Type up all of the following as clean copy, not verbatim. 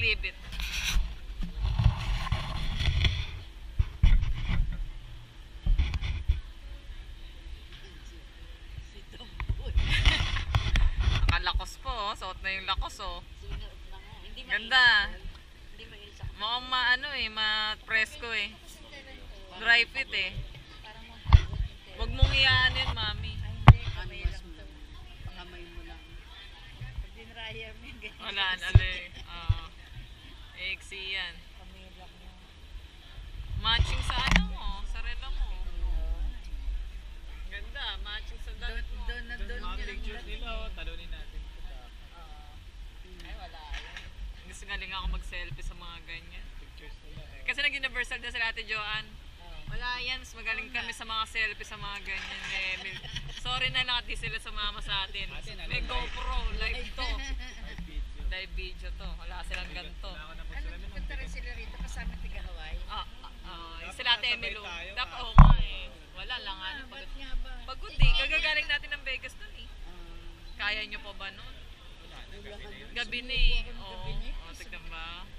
leave it. Nakalakos po, oh. Suot na yung lakos, oh. Ganda. Mukhang ma-presko eh. Dry fit eh. Huwag mong iyaanin, mami. Pangamay mo lang. Wala, ali. Eksi yan. Matching sa ano mo, sa relo mo. Ganda, matching sa damit mo. Mga pictures nila, talunin natin. Ay, wala. Gusto nga lang ako mag-selfie sa mga ganyan. Pictures nila. Kasi nag-universal na sila Ate Joanne. Wala yan, mas magaling kami sa mga selfie sa mga ganyan. Sorry na lang at di sila sumama sa atin. May GoPro, live to. Live video to. Wala silang ganito. Punta rin sila rito kasama tiga Hawaii. Sila Ate Emily. Dapat oo nga eh. Wala lang ano. Pagod eh. Kagagaling natin ng Vegas dun eh. Kaya nyo pa ba nun? Gabi na eh. Oo, tignan ba?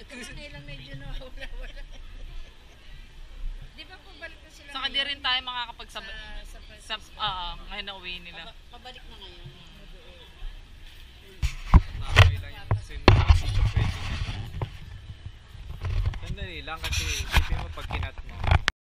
Kasi lang medyo nawawala. Di ba pabalik na sila Saka di rin tayo makakapagsabay. Ngayon na uwi nila. Pabalik na ngayon. Okay lang yung kasi hindi ko pwede na. Sandali lang kasi isipin mo pag